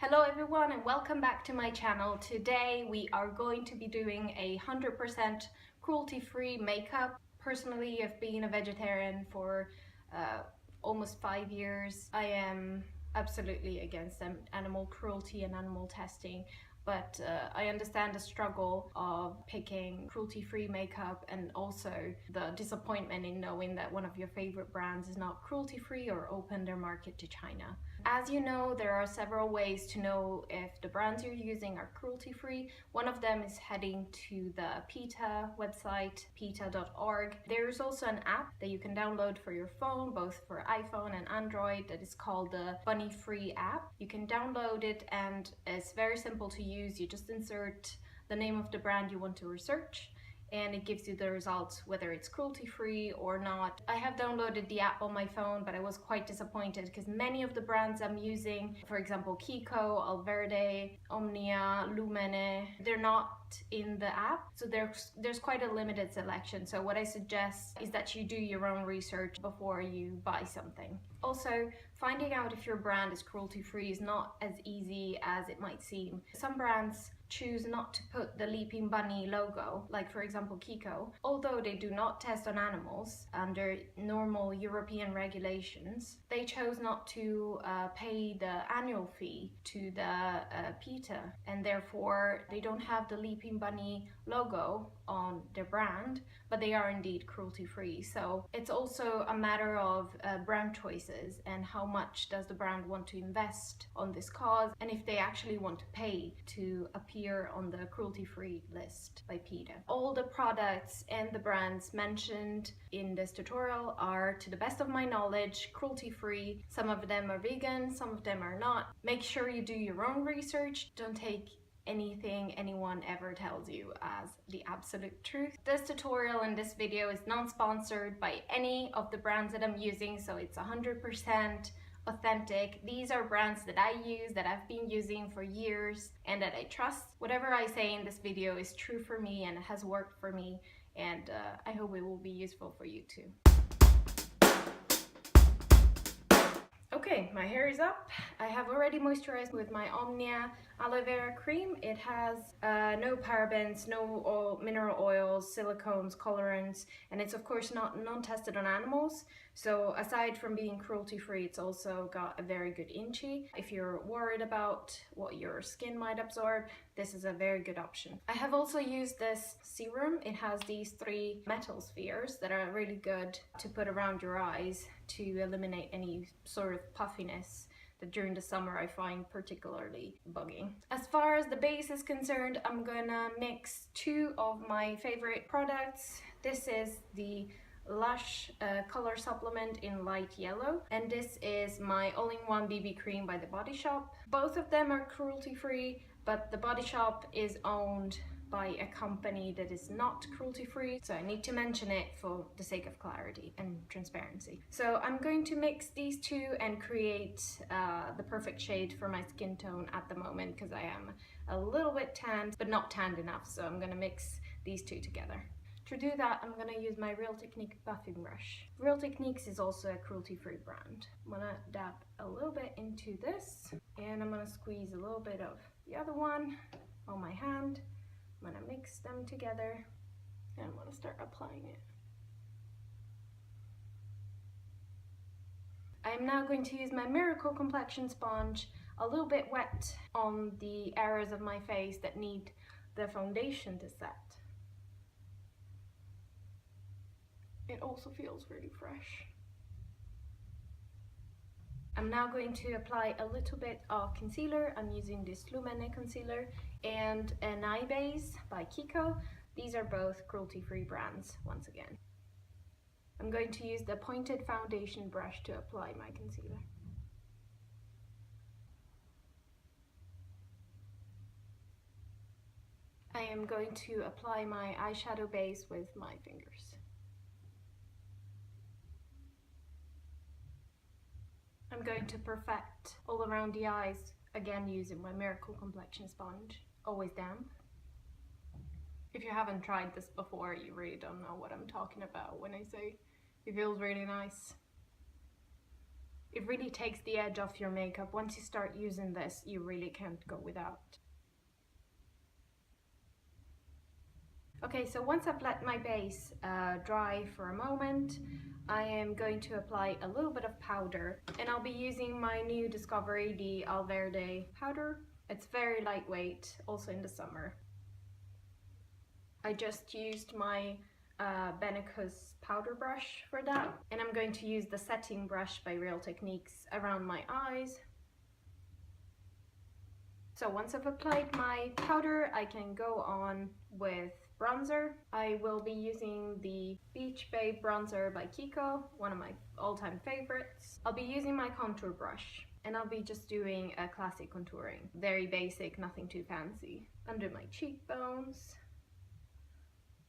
Hello everyone and welcome back to my channel. Today we are going to be doing 100% cruelty-free makeup. Personally, I've been a vegetarian for almost 5 years. I am absolutely against animal cruelty and animal testing, but I understand the struggle of picking cruelty-free makeup and also the disappointment in knowing that one of your favorite brands is not cruelty-free or opened their market to China. As you know, there are several ways to know if the brands you're using are cruelty-free. One of them is heading to the PETA website, PETA.org. There's also an app that you can download for your phone, both for iPhone and Android, that is called the Bunny-free app. You can download it and it's very simple to use. You just insert the name of the brand you want to research, and it gives you the results whether it's cruelty-free or not. I have downloaded the app on my phone, but I was quite disappointed because many of the brands I'm using, for example Kiko, Alverde, Omnia, Lumene, they're not in the app, so there's quite a limited selection. So what I suggest is that you do your own research before you buy something. Also, finding out if your brand is cruelty-free is not as easy as it might seem. Some brands choose not to put the Leaping Bunny logo, like for example Kiko. Although they do not test on animals under normal European regulations, they chose not to pay the annual fee to the PETA, and therefore they don't have the Leaping Bunny logo on their brand, but they are indeed cruelty-free. So it's also a matter of brand choices and how much does the brand want to invest on this cause, and if they actually want to pay to appear on the cruelty-free list by PETA. All the products and the brands mentioned in this tutorial are, to the best of my knowledge, cruelty-free. Some of them are vegan, some of them are not. Make sure you do your own research. Don't take anything anyone ever tells you as the absolute truth. This tutorial and this video is non-sponsored by any of the brands that I'm using, so it's 100% authentic. These are brands that I use, that I've been using for years and that I trust. Whatever I say in this video is true for me and it has worked for me, and I hope it will be useful for you too. Okay, my hair is up. I have already moisturized with my Omnia aloe vera cream. It has no parabens, no mineral oils, silicones, colorants, and it's of course not non-tested on animals. So aside from being cruelty-free, it's also got a very good inchi. If you're worried about what your skin might absorb, this is a very good option. I have also used this serum. It has these 3 metal spheres that are really good to put around your eyes to eliminate any sort of puffiness that during the summer I find particularly bugging. As far as the base is concerned, I'm gonna mix 2 of my favorite products. This is the Lush color supplement in light yellow, and this is my all-in-one BB cream by The Body Shop. Both of them are cruelty-free, but The Body Shop is owned by a company that is not cruelty-free, so I need to mention it for the sake of clarity and transparency. So I'm going to mix these 2 and create the perfect shade for my skin tone at the moment, because I am a little bit tanned, but not tanned enough, so I'm gonna mix these 2 together. To do that, I'm gonna use my Real Technique buffing brush. Real Techniques is also a cruelty-free brand. I'm gonna dab a little bit into this, and I'm gonna squeeze a little bit of the other one on my hand. I'm gonna mix them together and I'm gonna start applying it. I am now going to use my Miracle Complexion Sponge, a little bit wet on the areas of my face that need the foundation to set. It also feels really fresh. I'm now going to apply a little bit of concealer. I'm using this Lumene concealer and an eye base by Kiko. These are both cruelty-free brands once again. I'm going to use the pointed foundation brush to apply my concealer. I am going to apply my eyeshadow base with my fingers. I'm going to perfect all around the eyes, again using my Miracle Complexion Sponge, always damp. If you haven't tried this before, you really don't know what I'm talking about when I say it feels really nice. It really takes the edge off your makeup. Once you start using this, you really can't go without. Okay, so once I've let my base dry for a moment, I am going to apply a little bit of powder, and I'll be using my new discovery, the Alverde powder. It's very lightweight, also in the summer. I just used my Benicus powder brush for that, and I'm going to use the setting brush by Real Techniques around my eyes. So once I've applied my powder, I can go on with bronzer. I will be using the Beach Babe bronzer by Kiko, one of my all-time favorites. I'll be using my contour brush, and I'll be just doing a classic contouring. Very basic, nothing too fancy. Under my cheekbones,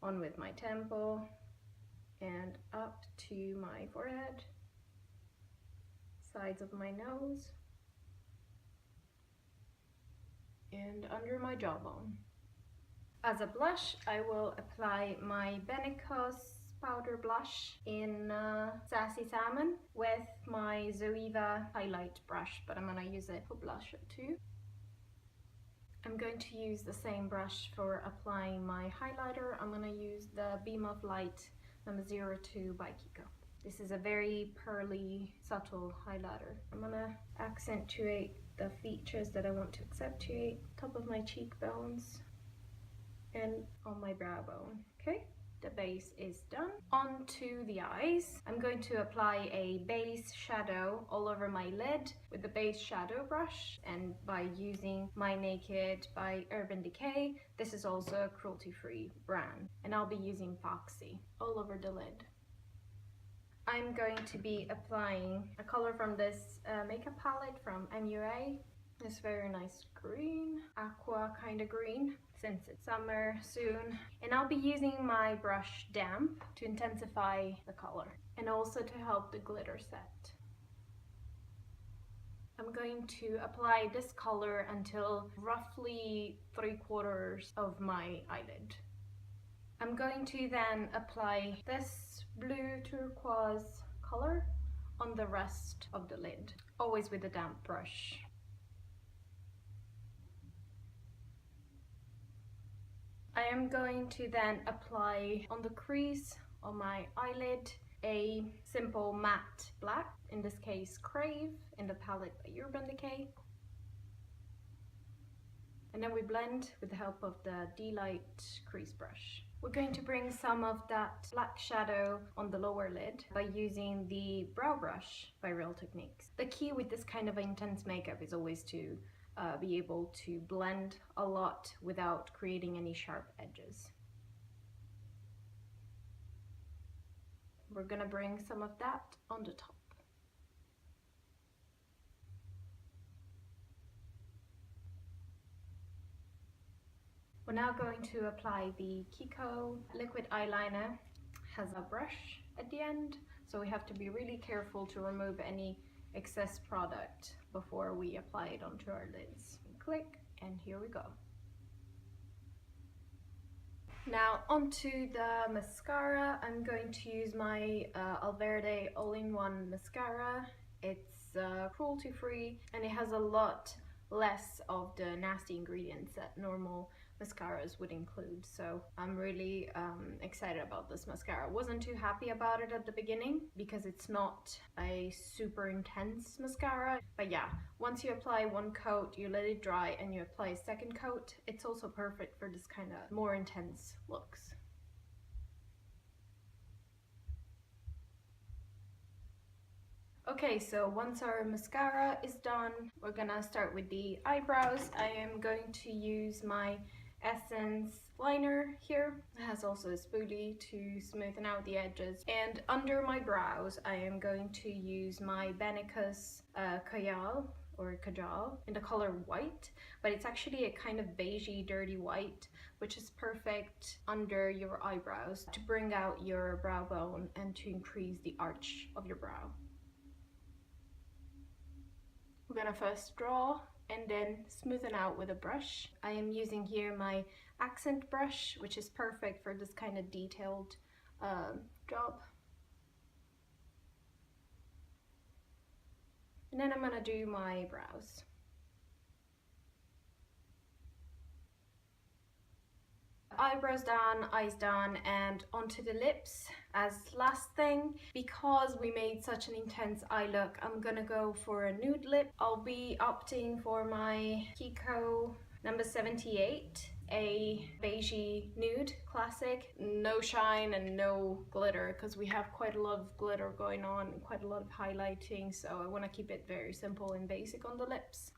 on with my temple, and up to my forehead, sides of my nose, and under my jawbone. As a blush, I will apply my Benicus powder blush in Sassy Salmon with my Zoeva highlight brush, but I'm gonna use it for blusher too. I'm going to use the same brush for applying my highlighter. I'm gonna use the Beam of Light number 02 by Kiko. This is a very pearly, subtle highlighter. I'm gonna accentuate the features that I want to accentuate, top of my cheekbones and on my brow bone. Okay, the base is done. On to the eyes. I'm going to apply a base shadow all over my lid with the base shadow brush, and by using My Naked by Urban Decay. This is also a cruelty-free brand, and I'll be using Foxy all over the lid. I'm going to be applying a color from this makeup palette from MUA. This very nice green, aqua kind of green, since it's summer soon. And I'll be using my brush Damp to intensify the color and also to help the glitter set. I'm going to apply this color until roughly 3/4 of my eyelid. I'm going to then apply this blue turquoise color on the rest of the lid, always with a damp brush. I am going to then apply on the crease on my eyelid a simple matte black, in this case Crave, in the palette by Urban Decay. And then we blend with the help of the D-Light crease brush. We're going to bring some of that black shadow on the lower lid by using the brow brush by Real Techniques. The key with this kind of intense makeup is always to be able to blend a lot without creating any sharp edges. We're gonna bring some of that on the top. We're now going to apply the Kiko liquid eyeliner. It has a brush at the end, so we have to be really careful to remove any excess product before we apply it onto our lids. Click, and here we go. Now onto the mascara. I'm going to use my Alverde all-in-one mascara. It's cruelty-free, and it has a lot less of the nasty ingredients that normal mascaras would include, so I'm really excited about this mascara. Wasn't too happy about it at the beginning because it's not a super intense mascara, but yeah, once you apply one coat, you let it dry, and you apply a second coat, it's also perfect for this kind of more intense looks. Okay, so once our mascara is done, we're gonna start with the eyebrows. I am going to use my Essence liner here. It has also a spoolie to smoothen out the edges. And under my brows, I am going to use my Benicus Kajal or Kajal in the color white, but it's actually a kind of beigey, dirty white, which is perfect under your eyebrows to bring out your brow bone and to increase the arch of your brow. We're gonna first draw and then smoothen out with a brush. I am using here my accent brush, which is perfect for this kind of detailed job. And then I'm gonna do my brows. Eyebrows done, eyes done, and onto the lips as last thing. Because we made such an intense eye look, I'm gonna go for a nude lip. I'll be opting for my Kiko number 78, a beigey nude classic. No shine and no glitter, because we have quite a lot of glitter going on and quite a lot of highlighting, so I want to keep it very simple and basic on the lips.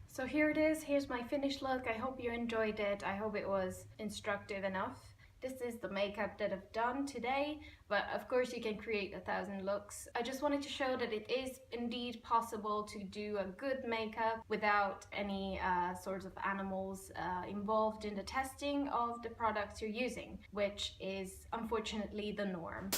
So here it is, here's my finished look. I hope you enjoyed it. I hope it was instructive enough. This is the makeup that I've done today, but of course you can create 1,000 looks. I just wanted to show that it is indeed possible to do a good makeup without any sorts of animals involved in the testing of the products you're using, which is unfortunately the norm.